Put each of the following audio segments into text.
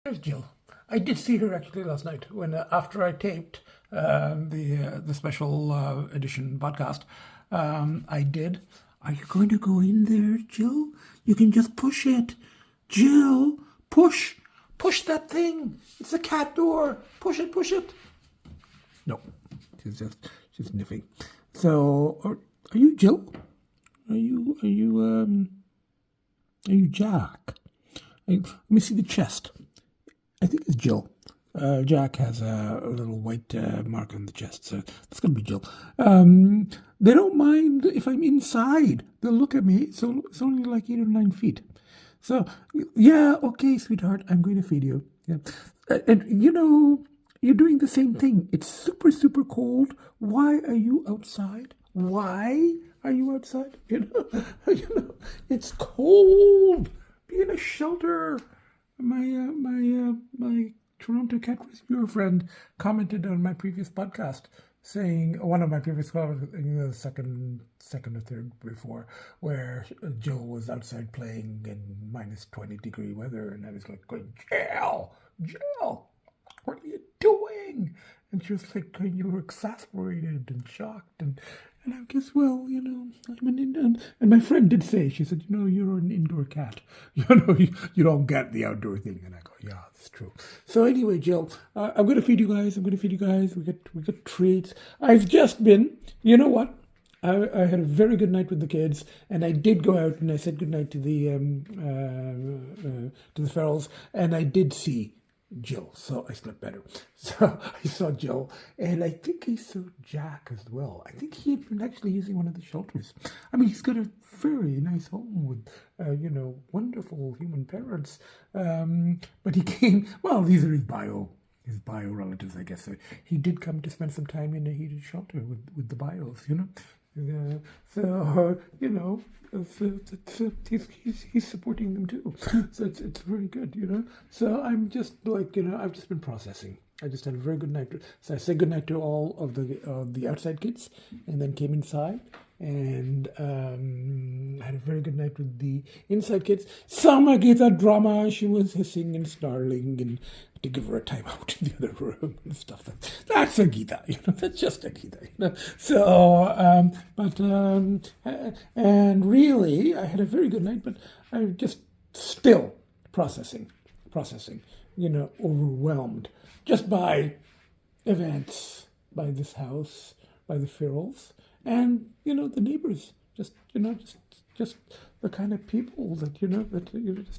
There's Jill. I did see her actually last night when after I taped the special edition podcast. I did. Are you going to go in there, Jill? You can just push it, Jill. Push that thing. It's a cat door. Push it. No, she's sniffing. So, are you Jill? Are you Jack? Let me see the chest. I think it's Jill. Jack has a little white mark on the chest, so that's going to be Jill. They don't mind if I'm inside. They'll look at me. So it's only like 8 or 9 feet. So, yeah, okay, sweetheart, I'm going to feed you. Yeah. And, you're doing the same thing. It's super, super cold. Why are you outside? Why are you outside? It's cold. Be in a shelter. My Toronto cat rescuer friend commented on my previous podcast, saying one of my previous comments, the second or third before, where Jill was outside playing in minus 20-degree weather, and I was like going, Jill, what are you doing? And she was like, you were exasperated and shocked, and I guess, well, I'm an Indian. And my friend did say, she said, you're an indoor cat. You don't get the outdoor thing. And I go, yeah, that's true. So anyway, Jill, I'm going to feed you guys. We get treats. I've just been, you know what? I had a very good night with the kids, and I did go out and I said goodnight to the Ferrells, and I did see Jill, so I slept better. So I saw Jill, and I think I saw Jack as well. I think he had been actually using one of the shelters. I mean, he's got a very nice home with, wonderful human parents. But he came, well, these are his bio relatives, I guess. So he did come to spend some time in a heated shelter with the bios, he's supporting them too. So it's very good, So I'm just like, I've just been processing. I just had a very good night. So I said good night to all of the outside kids, and then came inside and had a very good night with the inside kids. Some Agita drama. She was hissing and snarling, and to give her a time out in the other room and stuff. That's Agita, that's just Agita, So, and really, I had a very good night, but I'm just still processing, overwhelmed just by events, by this house, by the Ferrells, and, the neighbours, just the kind of people that,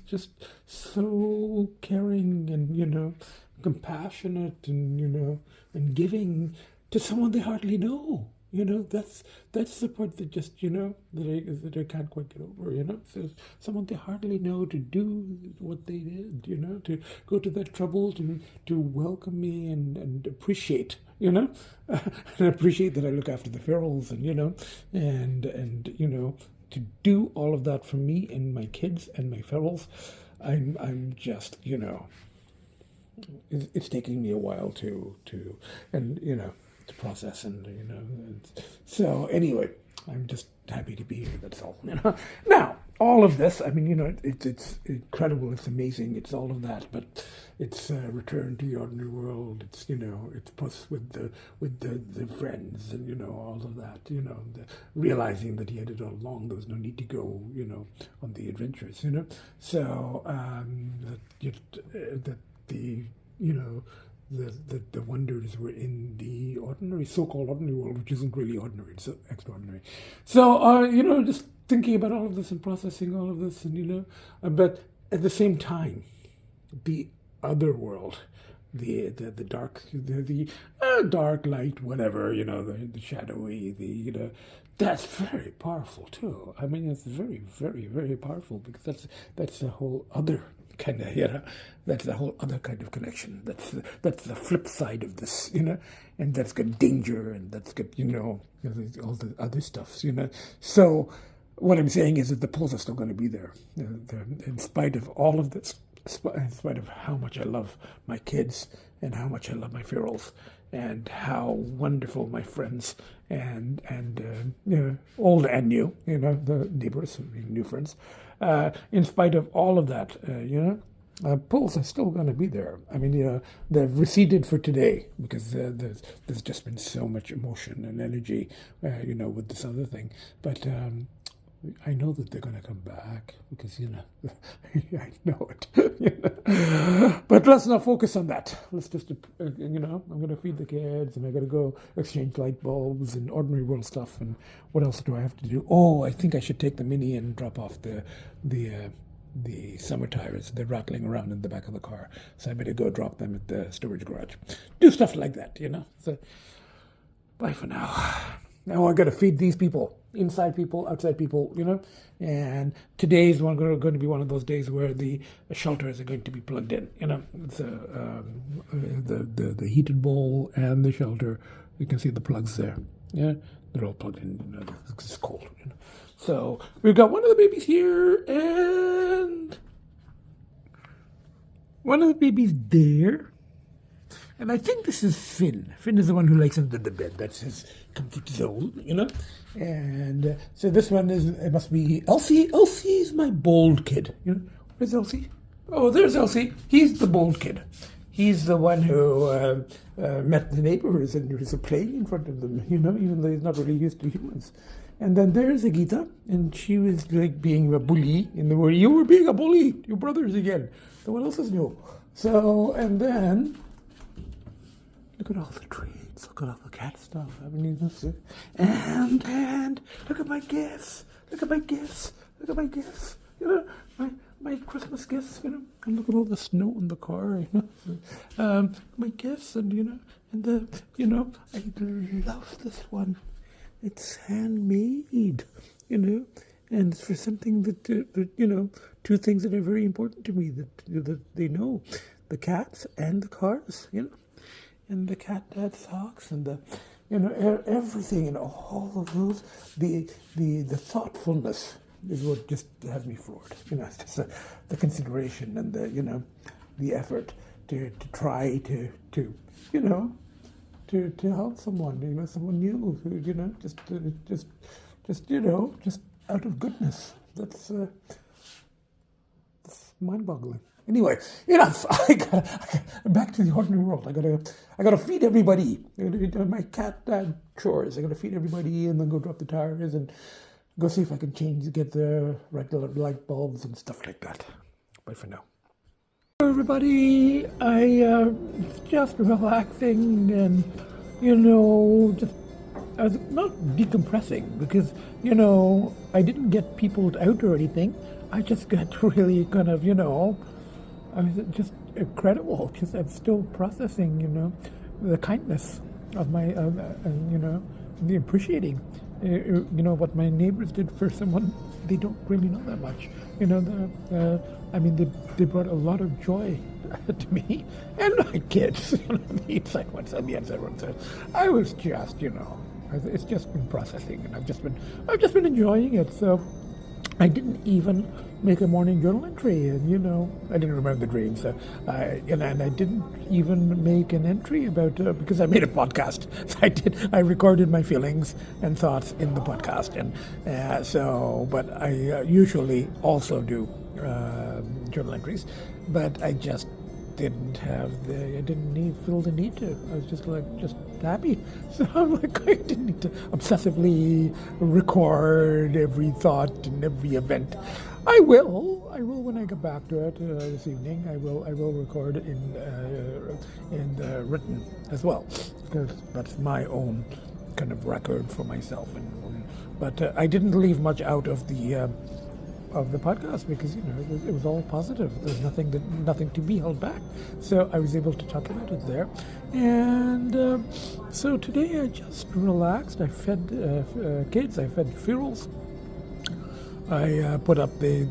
just so caring and, compassionate and giving to someone they hardly know. That's the part that just, that I can't quite get over, So someone they hardly know to do what they did, to go to that trouble to welcome me and appreciate, and appreciate that I look after the Ferrells and to do all of that for me and my kids and my Ferrells. I'm just, it's taking me a while to process and so anyway, I'm just happy to be here, that's all. Now all of this, I mean, it's incredible, it's amazing, it's all of that, but it's return to the ordinary world. It's it's plus with the friends and all of that, realizing that he had it all along. There was no need to go on the adventures, so that the the wonders were in the ordinary, so-called ordinary world, which isn't really ordinary, it's extraordinary. So, just thinking about all of this and processing all of this, and, but at the same time, the other world, the dark, the dark light, whatever, the shadowy, that's very powerful too. I mean, it's very, very, very powerful, because that's a whole other kind of, that's a whole other kind of connection. That's the flip side of this, and that's got danger, and that's got, all the other stuff, So what I'm saying is that the pulls are still going to be there, in spite of all of this, in spite of how much I love my kids and how much I love my Ferrells and how wonderful my friends and old and new, the neighbours, new friends. In spite of all of that, Pulls are still going to be there. I mean, they've receded for today because there's just been so much emotion and energy, with this other thing. But I know that they're going to come back because, I know it. But let's not focus on that. Let's just, I'm going to feed the kids and I got to go exchange light bulbs and ordinary world stuff. And what else do I have to do? Oh, I think I should take the Mini and drop off the summer tires. They're rattling around in the back of the car. So I better go drop them at the storage garage. Do stuff like that, So bye for now. Now I got to feed these people, inside people, outside people, And today's going to be one of those days where the shelters are going to be plugged in, It's the heated bowl and the shelter. You can see the plugs there. Yeah, they're all plugged in. It's cold. So we've got one of the babies here and one of the babies there. And I think this is Finn. Finn is the one who likes under the bed. That's his comfort zone, And so this one it must be Elsie. Elsie's my bold kid. Where's Elsie? Oh, there's Elsie. He's the bold kid. He's the one who met the neighbours and was playing in front of them, even though he's not really used to humans. And then there's Agita, and she was like being a bully in the world. You were being a bully, your brothers again. So what else is new? So, and then look at all the trees. Look at all the cat stuff. I mean, and look at my gifts. Look at my gifts. Look at my gifts. My Christmas gifts. And look at all the snow in the car. My gifts, and I love this one. It's handmade. And it's for something that two things that are very important to me that they know: the cats and the cars. And the cat dad socks and the everything and all of those, the thoughtfulness is what just has me floored. It's just the consideration and the effort to try to help someone, someone new who just out of goodness. That's mind-boggling. Anyway, enough. I got back to the ordinary world. I gotta feed everybody. My cat chores. I gotta feed everybody and then go drop the tires and go see if I can get the regular light bulbs and stuff like that. Bye for now. Hello everybody. I just relaxing and I was not decompressing because I didn't get people out or anything. I just got really kind of I was just incredible. Just I'm still processing, the kindness of my, the appreciating, what my neighbors did for someone they don't really know that much. They brought a lot of joy to me and my kids. The inside ones and the outside ones. I was just, it's just been processing, and I've just been enjoying it. So I didn't even make a morning journal entry, and I didn't remember the dreams, and I didn't even make an entry about because I made a podcast. So I recorded my feelings and thoughts in the podcast, and but I usually also do journal entries, but I just didn't feel the need to. I was just happy. So I'm like, I didn't need to obsessively record every thought and every event. I will when I get back to it this evening. I will record in the written as well, because that's my own kind of record for myself. But I didn't leave much out of the podcast because it was all positive. There's nothing to be held back. So I was able to talk about it there, and so today I just relaxed. I fed kids. I fed Firals. I put up the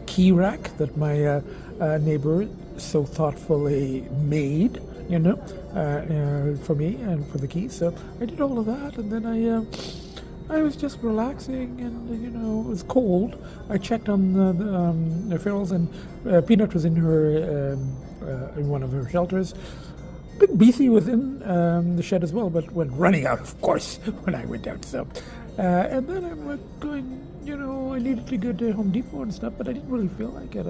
key rack that my neighbor so thoughtfully made, for me and for the keys. So I did all of that, and then I was just relaxing, and it was cold. I checked on the Firals, and Peanut was in her in one of her shelters. Big Beefy was in the shed as well, but went running out, of course, when I went out. So And then I'm like going, I needed to go to Home Depot and stuff, but I didn't really feel like it.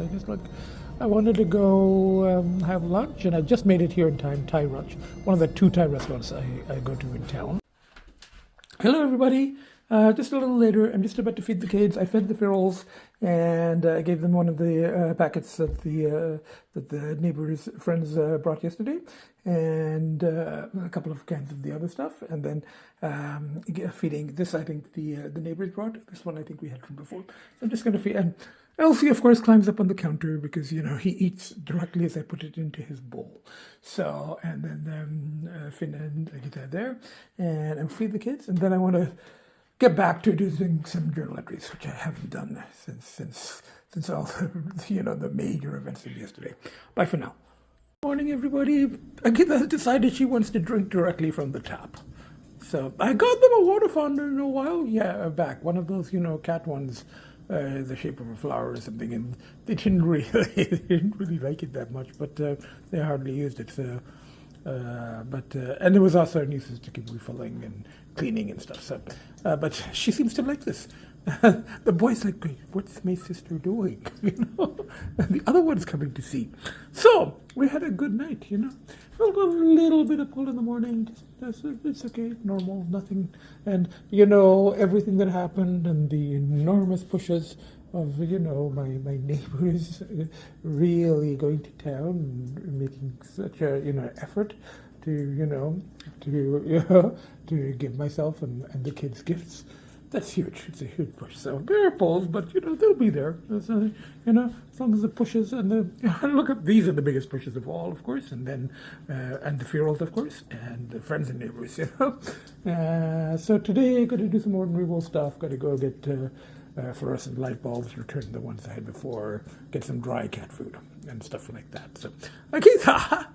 I wanted to go have lunch, and I just made it here in time, Thai lunch, one of the 2 Thai restaurants I go to in town. Hello, everybody. Just a little later, I'm just about to feed the kids. I fed the ferals, and I gave them one of the packets that the neighbours' friends brought yesterday, and a couple of cans of the other stuff, and then feeding this. I think the neighbours brought this one. I think we had from before. So I'm just going to feed. And Elsie, of course, climbs up on the counter because he eats directly as I put it into his bowl. So and then Finn and Agita are there, and I feed the kids, and then I want to get back to doing some journal entries, which I haven't done since all the major events of yesterday. Bye for now. Morning, everybody. Agita decided she wants to drink directly from the tap. So I got them a water fountain in a while. Yeah, back. One of those, cat ones, the shape of a flower or something. And they didn't really like it that much, but they hardly used it. So, and there was also a nuisance to keep refilling and cleaning and stuff. So, but she seems to like this. The boy's like, what's my sister doing? And the other one's coming to see. So we had a good night. Felt a little bit of cold in the morning. It's okay, normal, nothing. And everything that happened and the enormous pushes of my neighbours really going to town and making such a effort to to give myself and the kids gifts. That's huge. It's a huge push. So they're pulls, but they'll be there. As long as the pushes and look at these are the biggest pushes of all, of course, and then and the ferals, of course, and the friends and neighbours. So today I'm going to do some more renewable stuff. Got to go get fluorescent light bulbs, return the ones I had before, get some dry cat food and stuff like that. So Agita,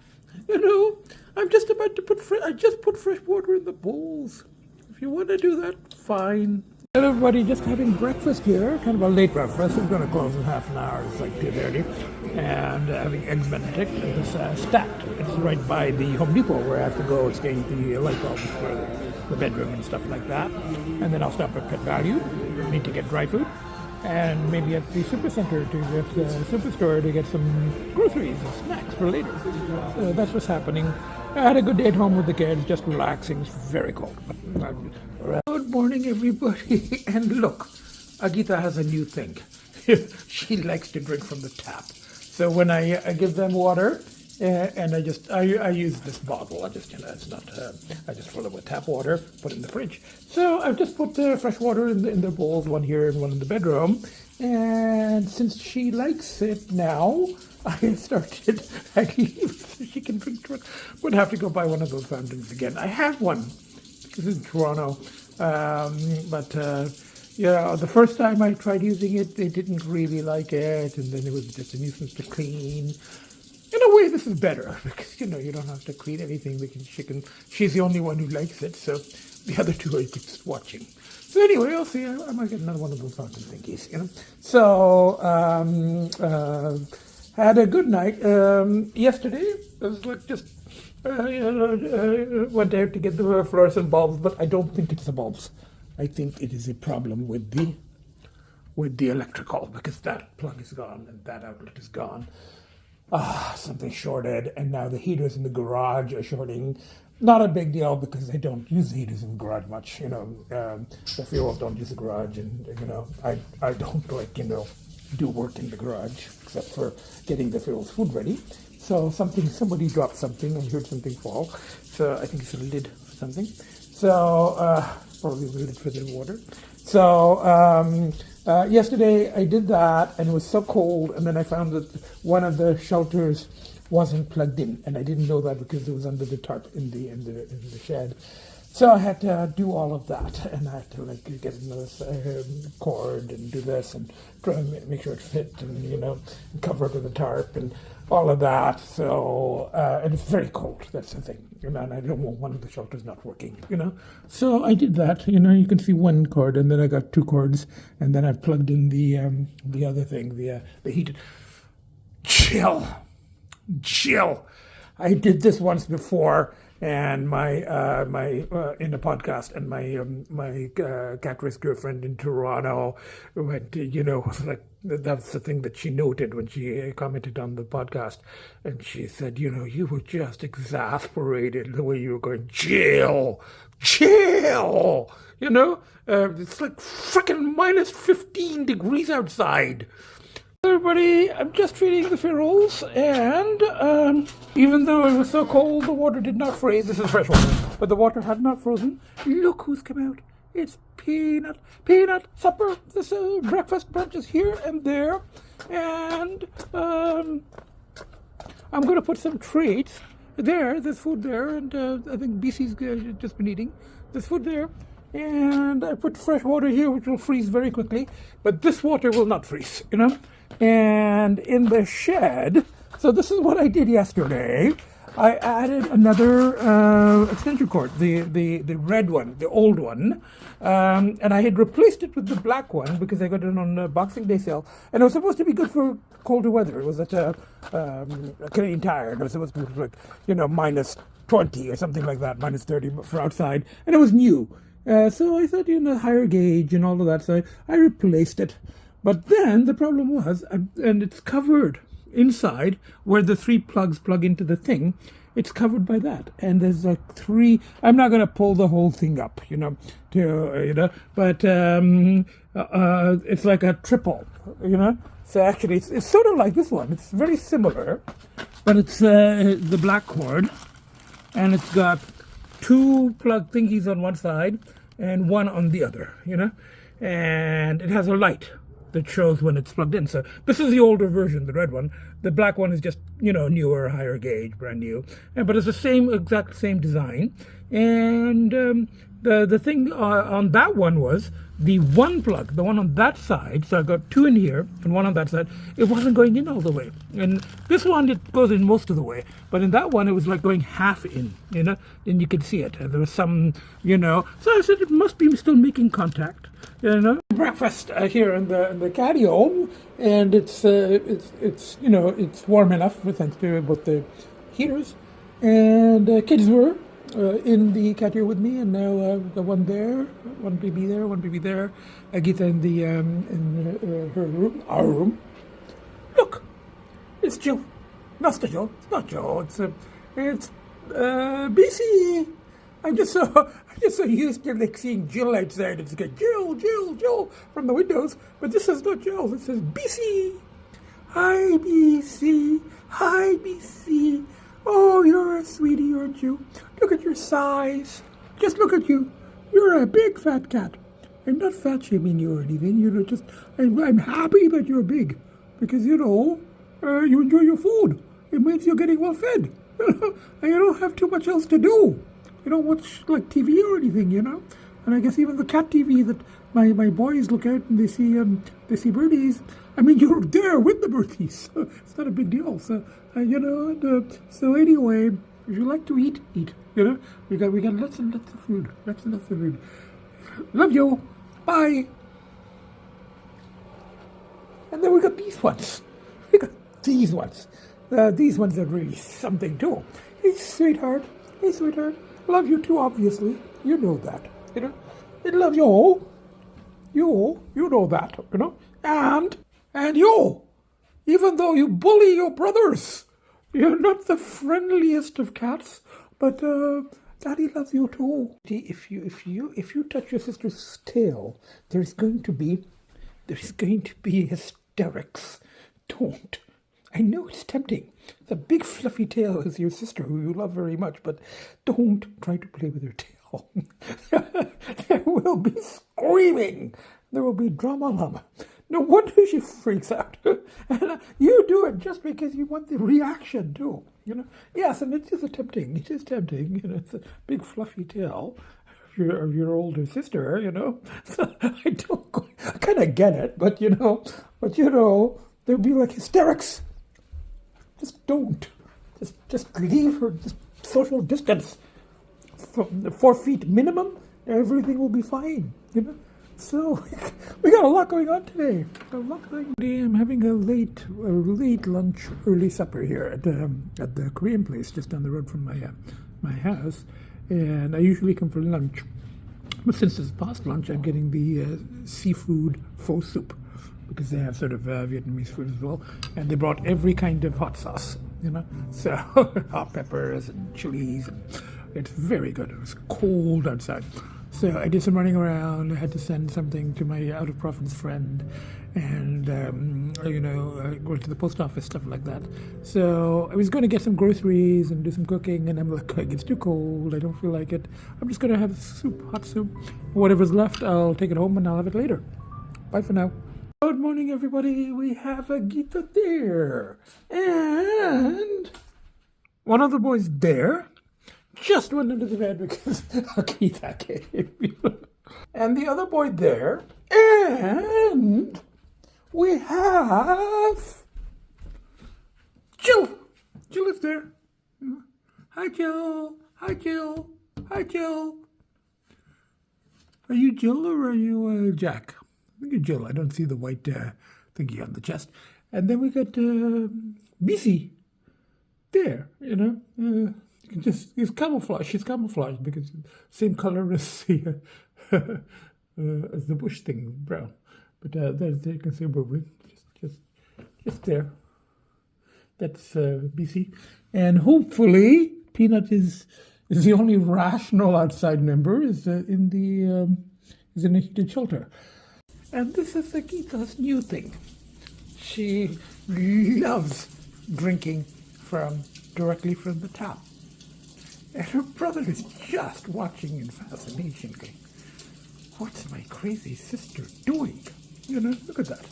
I'm just about to put fresh water in the bowls. If you want to do that, fine. Hello, everybody. Just having breakfast here. Kind of a late breakfast. We're going to close in half an hour. It's like 2:30. And having eggs Benedict and this stacked. It's right by the Home Depot where I have to go get the light bulbs for the bedroom and stuff like that. And then I'll stop at Pet Value. Need to get dry food. And maybe at the supercenter to get superstore to get some groceries and snacks for later. So that's what's happening. I had a good day at home with the kids, just relaxing. It's very cold. Good morning, everybody. And look, Agita has a new thing. She likes to drink from the tap. So when I give them water, and I use this bottle. I just fill it with tap water, put it in the fridge. So I've just put fresh water in the bowls, one here and one in the bedroom. And since she likes it now, I started. I leave she can drink. Would have to go buy one of those fountains again. I have one because in Toronto, but the first time I tried using it, they didn't really like it, and then it was just a nuisance to clean. In a way, this is better because you don't have to clean anything. She's the only one who likes it, so the other two are just watching. So anyway, I'll see. I might get another one of those fountain thingies. So had a good night. Yesterday, I was like just went out to get the fluorescent bulbs, but I don't think it's the bulbs. I think it is a problem with the electrical because that plug is gone and that outlet is gone. Something shorted, and now the heaters in the garage are shorting. Not a big deal because I don't use the heaters in the garage much. The ferals don't use the garage, and I don't do work in the garage except for getting the ferals' food ready. So somebody dropped something and heard something fall. So I think it's a lid for something. So probably the lid for the water. So yesterday I did that, and it was so cold, and then I found that one of the shelters wasn't plugged in, and I didn't know that because it was under the tarp in the shed. So I had to do all of that, and I had to get another cord and do this and try and make sure it fit, and cover it with a tarp and all of that. So and it's very cold. That's the thing, and I don't want one of the shelters not working. So I did that. You can see one cord, and then I got two cords, and then I plugged in the other thing, the heated. Chill. I did this once before. and my in a podcast, and my cat rescue friend in Toronto went, was like, that's the thing that she noted when she commented on the podcast, and she said, you were just exasperated the way you were going, chill, it's like freaking minus 15 degrees outside. Everybody, I'm just feeding the ferals, and even though it was so cold, the water did not freeze. This is fresh water, but the water had not frozen. Look who's come out. It's Peanut supper. This breakfast brunch is here and there, and I'm going to put some treats there. There's food there, and I think BC's just been eating. There's food there. And I put fresh water here, which will freeze very quickly, but this water will not freeze, And in the shed, so this is what I did yesterday. I added another extension cord, the red one, the old one, and I had replaced it with the black one because I got it on a Boxing Day sale, and it was supposed to be good for colder weather. It was at a Canadian Tire, and it was supposed to be like, minus 20 or something like that, minus 30 for outside, and it was new. So I thought, higher gauge and all of that, so I replaced it. But then the problem was, and it's covered inside where the 3 plugs plug into the thing, it's covered by that. And there's like 3, I'm not going to pull the whole thing up, but it's like a triple, So actually, it's sort of like this one. It's very similar, but it's the black cord, and it's got 2 plug thingies on one side and 1 on the other, and it has a light that shows when it's plugged in. So this is the older version, the red one. The black one is just, newer, higher gauge, brand new. But it's the exact same design. And the thing on that one was the one plug, the one on that side. So I got 2 in here and 1 on that side. It wasn't going in all the way. And this one, it goes in most of the way. But in that one, it was like going half in, and you could see it. And there was some, So I said it must be still making contact. Breakfast here in the catio, and it's warm enough thanks to both the heaters, and kids were in the catio with me, and now the one there, one baby there, Agita in her room, our room. Look, it's Jill. No, it's not Jill. It's not Jill. It's BC. I'm just so used to like seeing Jill outside. It's like Jill from the windows. But this is not Jill. This is BC. Hi BC. Oh, you're a sweetie, aren't you? Look at your size. Just look at you. You're a big fat cat. I'm not fat shaming you or anything. I'm happy that you're big because you enjoy your food. It means you're getting well fed. And you don't have too much else to do. You don't watch like TV or anything, And I guess even the cat TV that my boys look out and they see birdies. I mean, you're there with the birdies. So it's not a big deal. So so anyway, if you like to eat. We got lots and lots of food. Lots and lots of food. Love you. Bye. And then we got these ones. These ones are really something too. Hey, sweetheart. Love you too, obviously. You know that, I love you. You know that, And you, even though you bully your brothers, you're not the friendliest of cats, but Daddy loves you too. If you touch your sister's tail, there's going to be hysterics. Don't. I know it's tempting. The big fluffy tail is your sister, who you love very much, but don't try to play with her tail. There will be screaming. There will be drama. No wonder she freaks out. And you do it just because you want the reaction too. Yes, and it is tempting. It is tempting. It's a big fluffy tail of your older sister. So I kind of get it, but there'll be like hysterics. Just don't. Just leave her. Just social distance. 4 feet minimum. Everything will be fine. So we got a lot going on today. I'm having a late lunch, early supper here at the Korean place just down the road from my house, and I usually come for lunch. But since it's past lunch, I'm getting the seafood pho soup, because they have sort of Vietnamese food as well. And they brought every kind of hot sauce, so hot peppers and chilies. And it's very good. It was cold outside. So I did some running around. I had to send something to my out-of-province friend, and go to the post office, stuff like that. So I was going to get some groceries and do some cooking, and I'm like, it's too cold. I don't feel like it. I'm just going to have soup, hot soup. Whatever's left, I'll take it home and I'll have it later. Bye for now. Good morning, everybody. We have Agita there, and one of the boys there just went into the bed because Agita came. And the other boy there, and we have Jill. Jill is there. Hi, Jill. Hi, Jill. Hi, Jill. Are you Jill or are you Jack? I think you're Jill. I don't see the white thingy on the chest. And then we got BC there, you can just, it's camouflage. She's camouflaged because same color as the bush thing, brown. But there you can see moving, just there. That's BC, and hopefully Peanut is the only rational outside member. Is in a heated shelter, and this is Agita's new thing. She loves drinking directly from the tap. And her brother is just watching in fascination, going, what's my crazy sister doing? Look at that.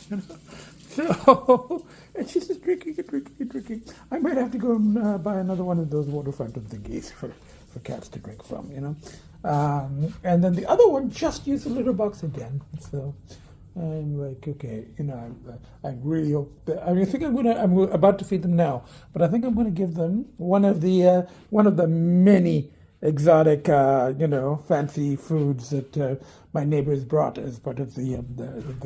So, and she's just drinking and drinking and drinking. I might have to go and buy another one of those water fountain thingies for cats to drink from, And then the other one just used the litter box again. So I'm like, okay, I really hope that, I think I'm about to feed them now, but I think I'm going to give them one of the many exotic, fancy foods that my neighbors brought as part of the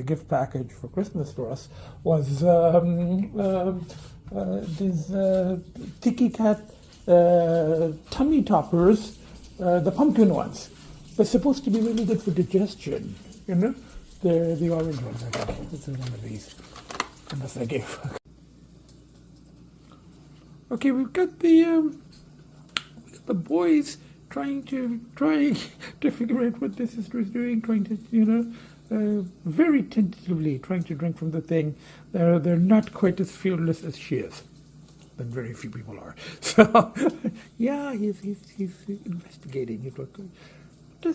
gift package for Christmas for us. Was these Tiki Cat tummy toppers, the pumpkin ones. They're supposed to be really good for digestion, the orange ones, I think. This is one of these, unless I gave. Okay, we've got the boys trying to figure out what their sister is doing, trying to, very tentatively trying to drink from the thing. They're not quite as fearless as she is. Than very few people are. So, yeah, he's investigating it.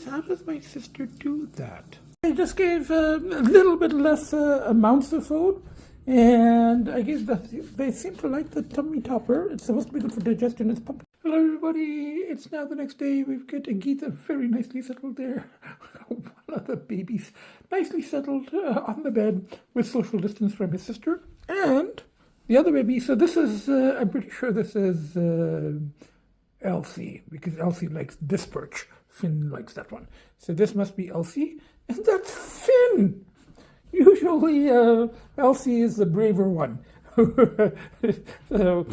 How does my sister do that? I just gave a little bit less amounts of food, and I guess that they seem to like the tummy topper. It's supposed to be good for digestion. It's pumpkin. Hello, everybody. It's now the next day. We've got Agita very nicely settled there. One of the babies nicely settled on the bed with social distance from his sister, and the other baby. So this is, I'm pretty sure this is Elsie, because Elsie likes this perch. Finn likes that one. So this must be Elsie, and that's Finn. Usually Elsie is the braver one. So,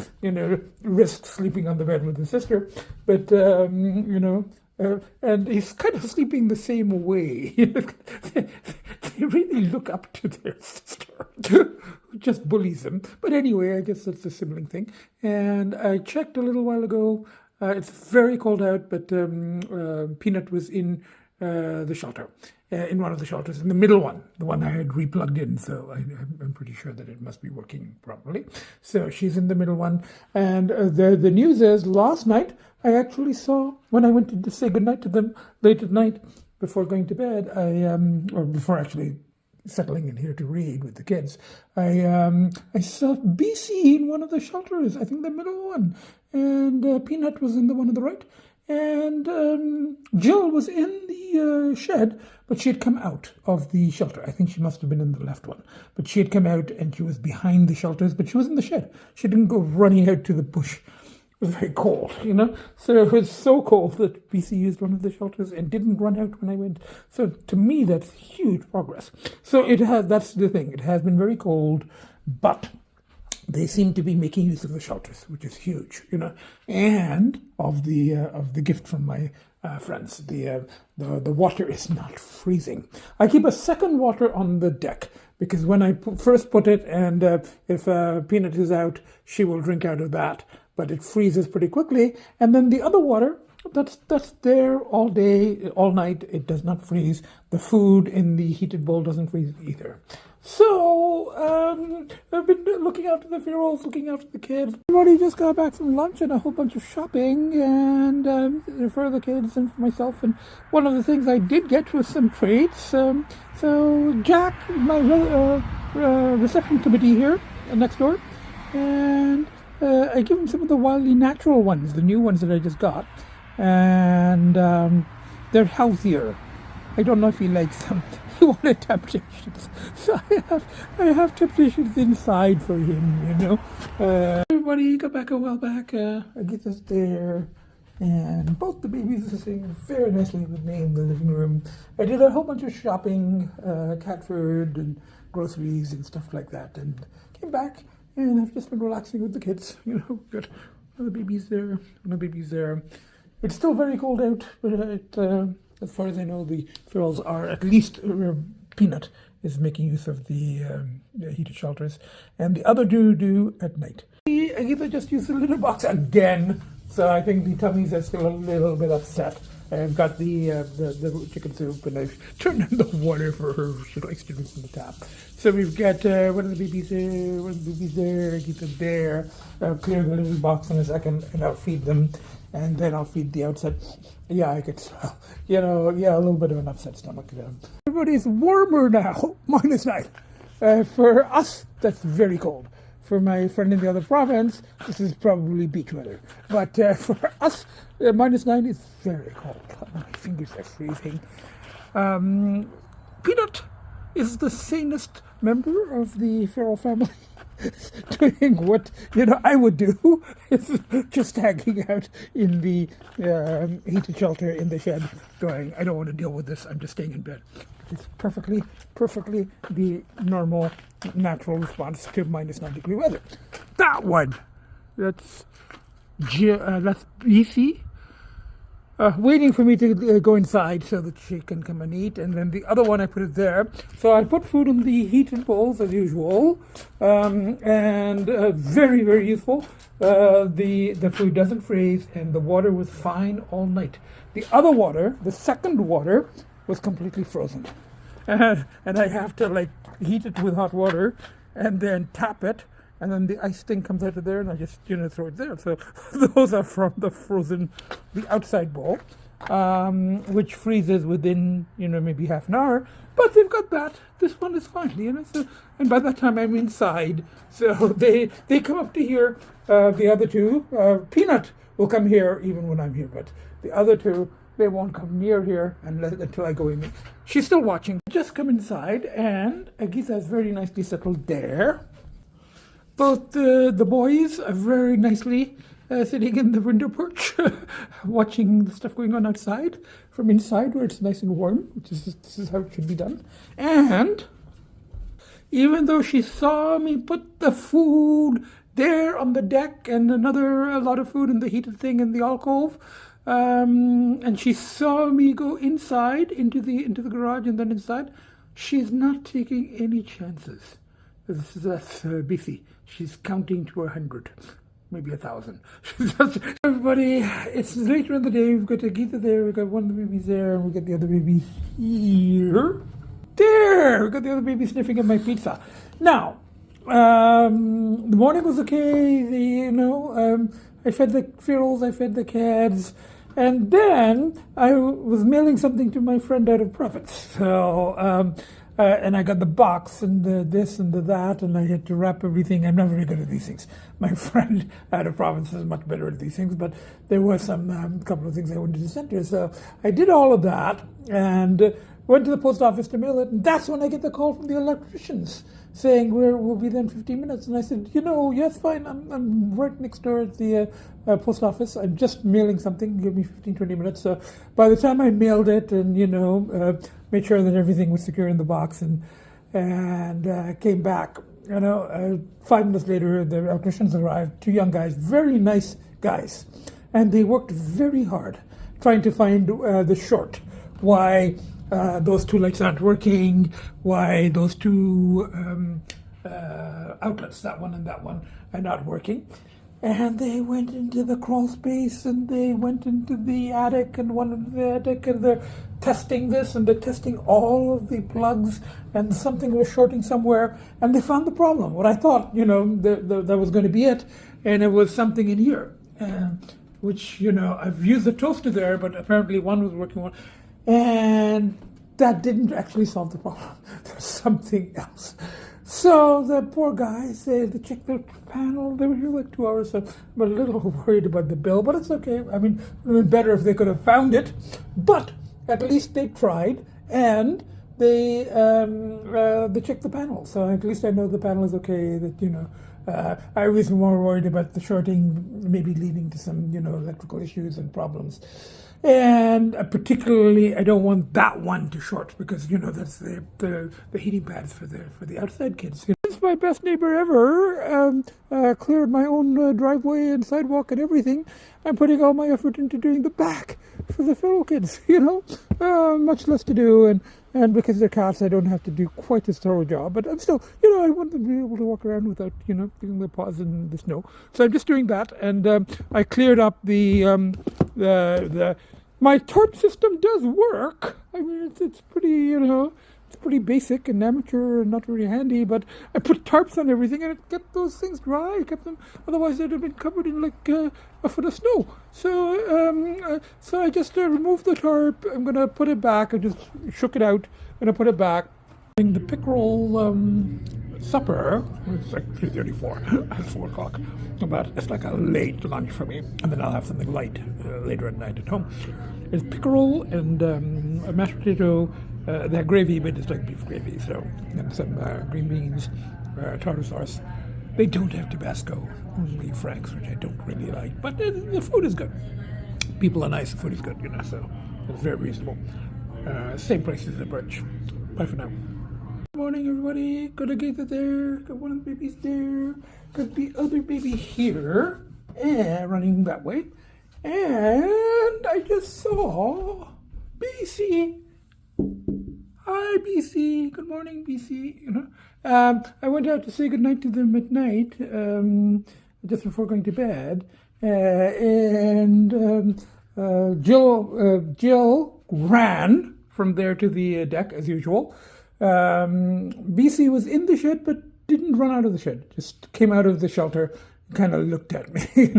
risks sleeping on the bed with his sister. But, and he's kind of sleeping the same way. They really look up to their sister, who just bullies them. But anyway, I guess that's a sibling thing. And I checked a little while ago. It's very cold out, but Peanut was in the shelter, in one of the shelters, in the middle one, the one I had replugged in. So I'm pretty sure that it must be working properly. So she's in the middle one. And the news is, last night, I actually saw, when I went to say goodnight to them late at night, before going to bed, or before actually settling in here to read with the kids, I saw BC in one of the shelters, I think the middle one, and Peanut was in the one on the right, and Jill was in the shed, but she had come out of the shelter. I think she must have been in the left one, but she had come out and she was behind the shelters, but she was in the shed. She didn't go running out to the bush. It was very cold, So it was so cold that BC used one of the shelters and didn't run out when I went. So to me, that's huge progress. So that's the thing. It has been very cold, but they seem to be making use of the shelters, which is huge, and of the gift from my friends. The water is not freezing. I keep a second water on the deck because when I first put it, and if Peanut is out, she will drink out of that, but it freezes pretty quickly. And then the other water, that's there all day, all night. It does not freeze. The food in the heated bowl doesn't freeze either. So, I've been looking after the ferols, looking after the kids. Everybody just got back from lunch and a whole bunch of shopping, and for the kids and for myself. And one of the things I did get was some treats. So Jack, my reception committee here next door, and I give him some of the wildly natural ones, the new ones that I just got, and they're healthier. I don't know if he likes them. He wanted temptations, so I have temptations inside for him, Everybody got back a while back. Agita's there, and both the babies are sitting very nicely with me in the living room. I did a whole bunch of shopping, cat food and groceries and stuff like that, and came back, and I've just been relaxing with the kids. Got one of the babies there. It's still very cold out, but as far as I know, the ferals are, at least Peanut is making use of the heated shelters, and the other do at night. Agita just used the litter box again, so I think the tummies are still a little bit upset. I've got the chicken soup, and I've turned on the water for her. She likes to drink from the tap. So we've got one of the babies there, Agita there. I'll clear the little box in a second, and I'll feed them. And then I'll feed the outside. Yeah, I could smell, a little bit of an upset stomach. Everybody's warmer now, -9. For us, that's very cold. For my friend in the other province, this is probably beach weather. But for us, -9 is very cold. My fingers are freezing. Peanut is the sanest member of the feral family. Doing what I would do, is just hanging out in the heated shelter in the shed, going, I don't want to deal with this. I'm just staying in bed. It's perfectly the normal, natural response to -9-degree weather. That one, that's BC. Waiting for me to go inside so that she can come and eat. And then the other one, I put it there. So I put food in the heated bowls as usual, and very, very useful. The food doesn't freeze, and the water was fine all night. The other water, the second water, was completely frozen. And I have to heat it with hot water and then tap it. And then the ice thing comes out of there, and I just, throw it there. So those are from the outside bowl, which freezes within, maybe half an hour. But they've got that. This one is fine, So, and by that time, I'm inside. So they come up to here. The other two, Peanut will come here even when I'm here. But the other two, they won't come near here until I go in. She's still watching. Just come inside, and Agita is very nicely settled there. Both the boys are very nicely sitting in the window porch, watching the stuff going on outside from inside where it's nice and warm, this is how it should be done. And even though she saw me put the food there on the deck and a lot of food in the heated thing in the alcove, and she saw me go inside into the garage and then inside, she's not taking any chances. That's BC. She's counting to 100, maybe 1,000. Everybody, it's later in the day. We've got Agita there. We've got one of the babies there, and we've got the other baby here. There, we've got the other baby sniffing at my pizza. Now, the morning was okay. I fed the ferals, I fed the cats, and then I was mailing something to my friend out of province. So. And I got the box and the this and the that, and I had to wrap everything. I'm not very good at these things. My friend out of province is much better at these things, but there were some couple of things I wanted to send her. So I did all of that and went to the post office to mail it. And that's when I get the call from the electricians saying we'll be there in 15 minutes. And I said, yes, fine. I'm right next door at the post office. I'm just mailing something. Give me 15-20 minutes. So by the time I mailed it and made sure that everything was secure in the box and came back, 5 minutes later, the electricians arrived, 2 young guys, very nice guys. And they worked very hard trying to find the short. Why those 2 lights aren't working, why those 2 outlets, that one and that one, are not working. And they went into the crawl space, and they went into the attic, and one of the attic, and they're testing this, and they're testing all of the plugs, and something was shorting somewhere, and they found the problem. What I thought, that was going to be it, and it was something in here, which, I've used the toaster there, but apparently one was working one, and that didn't actually solve the problem. There's something else. So the poor guys, they checked the panel. They were here like 2 hours, so I'm a little worried about the bill, but it's okay. I mean, it would have been better if they could have found it, but at least they tried, and they checked the panel. So at least I know the panel is okay, that, I was more worried about the shorting maybe leading to some, electrical issues and problems. And particularly, I don't want that one to short because that's the heating pads for the outside kids. It's my best neighbor ever. Cleared my own driveway and sidewalk and everything. I'm putting all my effort into doing the back for the fellow kids. Much less to do, and because they're cats, I don't have to do quite as thorough job. But I'm still, I want them to be able to walk around without, getting their paws in the snow. So I'm just doing that, and I cleared up my tarp system does work. I mean, it's pretty, it's pretty basic and amateur and not very handy, but I put tarps on everything and it kept those things dry, kept them, otherwise they'd have been covered in like a foot of snow. So I just removed the tarp. I'm going to put it back. I just shook it out and I put it back. The pickerel supper, it's like 3:34, it's 4 o'clock, but it's like a late lunch for me, and then I'll have something light later at night at home. It's pickerel and a mashed potato, they have gravy, but it's like beef gravy, so, and some green beans, tartar sauce. They don't have Tabasco, only Frank's, which I don't really like, but the food is good. People are nice, the food is good, so it's very reasonable. Same price as the brunch. Bye for now. Good morning, everybody. Got Agita there. Got one of the babies there. Got the other baby here, and running that way. And I just saw BC. Hi, BC. Good morning, BC. I went out to say goodnight to them at night, just before going to bed. Jill ran from there to the deck as usual. BC was in the shed but didn't run out of the shed, just came out of the shelter, kind of looked at me.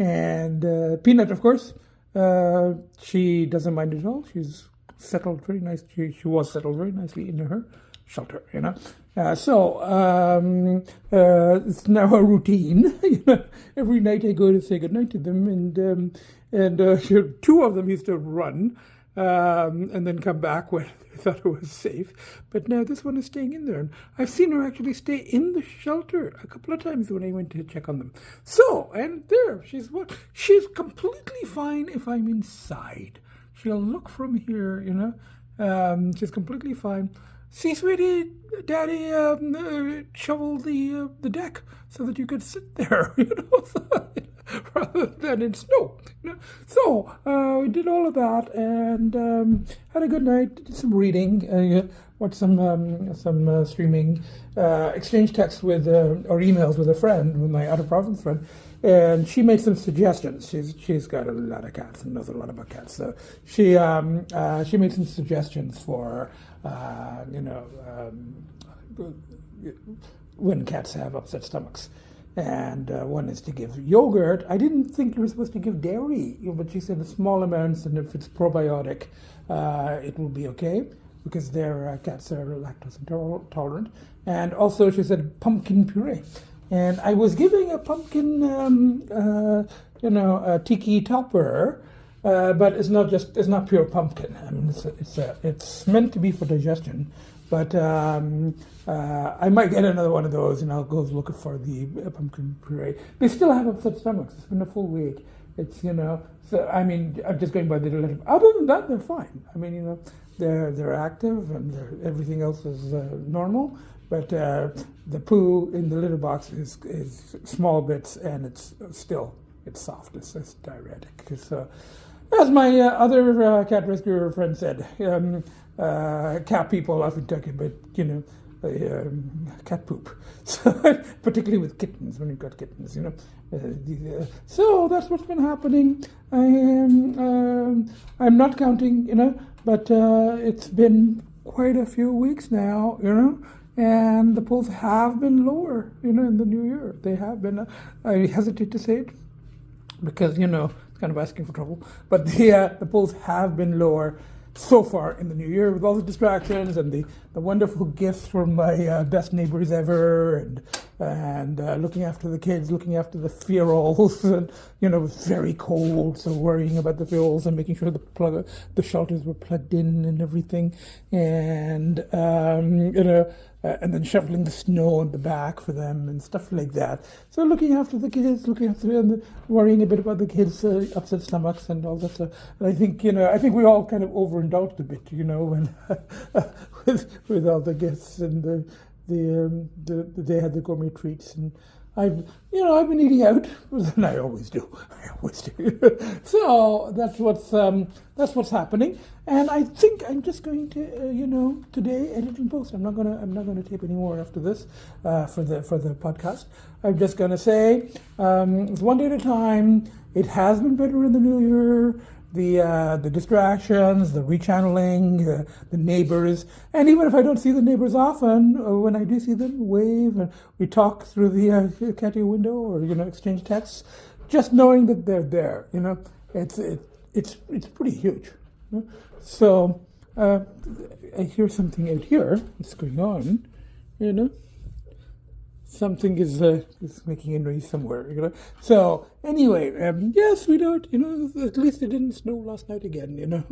And Peanut, of course, she doesn't mind at all. She's settled very nicely. She was settled very nicely in her shelter, So it's now a routine. Every night I go to say goodnight to them, and 2 of them used to run and then come back when they thought it was safe. But now this one is staying in there. And I've seen her actually stay in the shelter a couple of times when I went to check on them. So, and there, she's completely fine if I'm inside. She'll look from here, she's completely fine. See, sweetie, Daddy shoveled the deck so that you could sit there, rather than in snow. So we did all of that and had a good night. Did some reading, watched some streaming, exchanged texts with or emails with a friend, with my out of province friend, and she made some suggestions. She's got a lot of cats and knows a lot about cats, so she made some suggestions for when cats have upset stomachs. And one is to give yogurt. I didn't think you were supposed to give dairy, but she said the small amounts, and if it's probiotic, it will be okay, because their cats are lactose intolerant. And also she said pumpkin puree. And I was giving a pumpkin, a tiki topper, but it's not pure pumpkin. I mean, it's meant to be for digestion. But I might get another one of those, and I'll go looking for the pumpkin puree. They still have upset stomachs. It's been a full week. It's, so, I mean, I'm just going by the little. Other than that, they're fine. I mean, they're active, and everything else is normal. but the poo in the litter box is small bits, and it's soft. It's diuretic. So, as my other cat rescuer friend said, cat people often talk about, cat poop, so, particularly with kittens, when you've got kittens, so that's what's been happening. I'm not counting, but it's been quite a few weeks now, and the pools have been lower, in the new year. They have been. I hesitate to say it because, it's kind of asking for trouble, but the pools have been lower so far in the new year, with all the distractions and the wonderful gifts from my best neighbours ever, and looking after the kids, looking after the ferals, and it was very cold, so worrying about the ferals and making sure the shelters were plugged in and everything, and and then shoveling the snow in the back for them and stuff like that. So looking after the kids, and worrying a bit about the kids' upset stomachs and all that stuff. And I think we all kind of overindulged a bit, when with all the gifts, and they had the gourmet treats, and I've been eating out, and I always do. So that's what's happening, and I think I'm just going to today edit and post. I'm not gonna tape any more after this for the podcast. I'm just gonna say it's one day at a time. It has been better in the new year. The distractions, the rechanneling, the neighbours, and even if I don't see the neighbours often, when I do see them, wave, and we talk through the catio window, or exchange texts, just knowing that they're there, it's pretty huge. So I hear something out here. What's going on? Something is making a noise somewhere, So anyway, yes, we don't, at least it didn't snow last night again,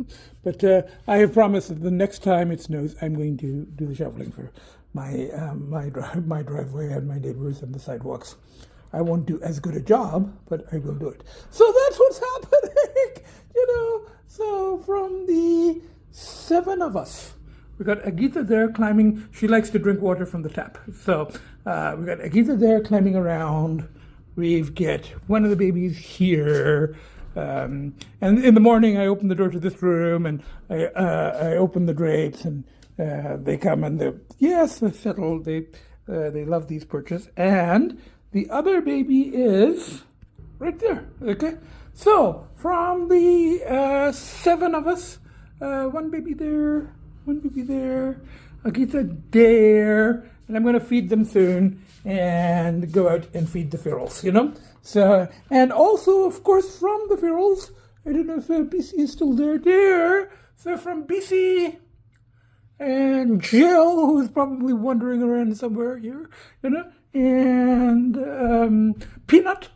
But I have promised that the next time it snows, I'm going to do the shoveling for my driveway and my neighbors and the sidewalks. I won't do as good a job, but I will do it. So that's what's happening, So from the 7 of us, we got Agita there climbing. She likes to drink water from the tap. So we got Agita there climbing around. We've got one of the babies here. And in the morning, I open the door to this room, and I open the drapes, and they come, and they're settled. They love these perches. And the other baby is right there. Okay. So from the 7 of us, one baby there, Agita there, and I'm going to feed them soon and go out and feed the ferals, So, and also, of course, from the ferals, I don't know if BC is still there. So from BC and Jill, who's probably wandering around somewhere here, and Peanut,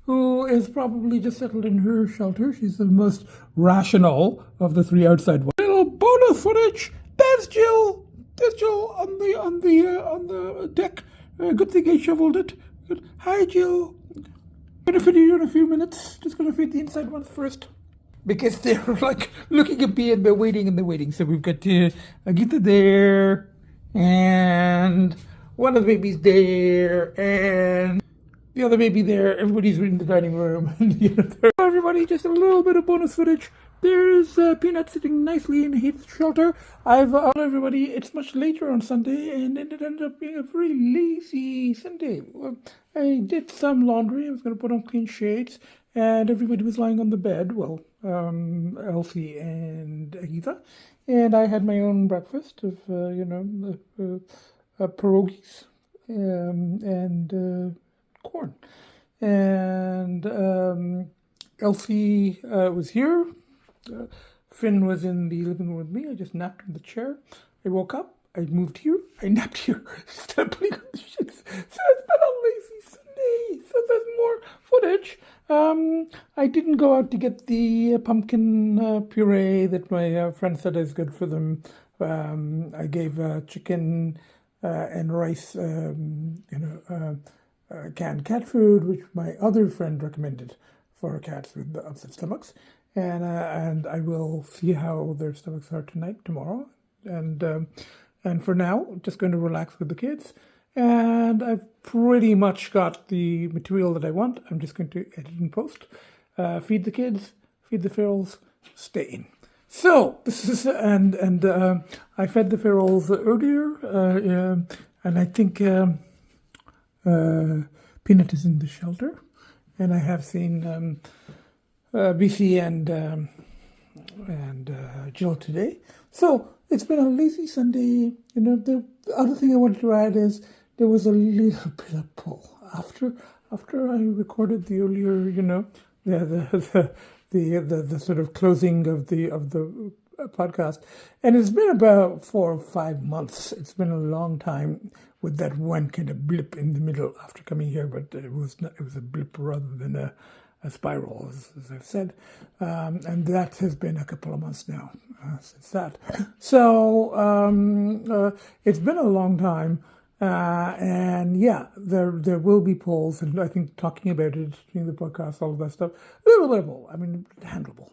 who is probably just settled in her shelter. She's the most rational of the 3 outside ones. Little bonus footage. There's Jill. On the deck. Good thing I shoveled it. Good. Hi, Jill. I'm gonna feed you in a few minutes. Just gonna feed the inside ones first, because they're like looking at me and they're waiting. So we've got Agita there, and one of the babies there, and the other baby there. Everybody's in the dining room, and everybody, just a little bit of bonus footage. There's Peanut sitting nicely in his shelter. I've told everybody it's much later on Sunday, and it ended up being a very lazy Sunday. I did some laundry. I was going to put on clean shades, and everybody was lying on the bed. Well, Elsie and Agita, and I had my own breakfast of pierogies and corn, and Elsie was here. Finn was in the living room with me. I just napped in the chair. I woke up. I moved here. I napped here. Instead of putting on the sheets. So it's been a lazy Sunday. So there's more footage. I didn't go out to get the pumpkin puree that my friend said is good for them. I gave chicken and rice, canned cat food, which my other friend recommended for cats with the upset stomachs. And I will see how their stomachs are tomorrow, and And for now, I'm just going to relax with the kids. And I've pretty much got the material that I want. I'm just going to edit and post, feed the kids, feed the ferals, stay in. So this is I fed the ferals earlier, and I think Peanut is in the shelter, and I have seen BC and Jill today. So it's been a lazy Sunday. The other thing I wanted to add is there was a little bit of pull after I recorded the earlier, the sort of closing of the podcast, and it's been about 4 or 5 months. It's been a long time with that one kind of blip in the middle after coming here, but it was a blip rather than a spiral, as I've said, and that has been a couple of months now since that. So it's been a long time, and yeah, there will be polls, and I think talking about it during the podcast, all of that stuff, little bit of poll. I mean, handleable,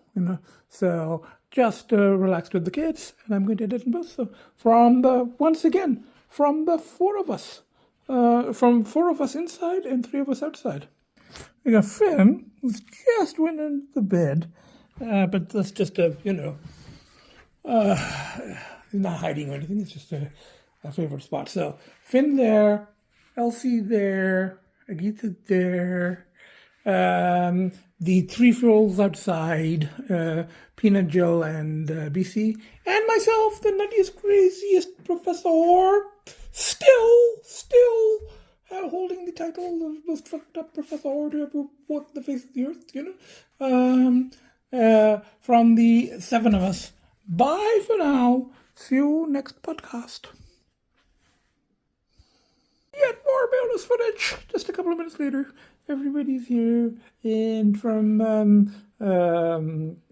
So just relax with the kids, and I'm going to edit and post. So from the 4 of us, from 4 of us inside and 3 of us outside. Finn just went into the bed, but that's just he's not hiding or anything. It's just a favorite spot. So Finn there, Elsie there, Agita there, the 3 ferals outside, Peanut, Jill, and BC, and myself, the nuttiest, craziest professor, still holding the title of most fucked up professor to ever walk the face of the earth, from the 7 of us. Bye for now. See you next podcast. Yet more bonus footage. Just a couple of minutes later, everybody's here, and from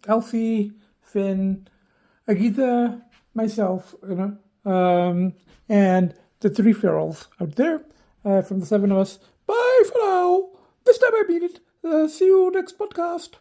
Elsie, Finn, Agita, myself, and the 3 ferals out there. From the 7 of us. Bye for now. This time I beat it. See you next podcast.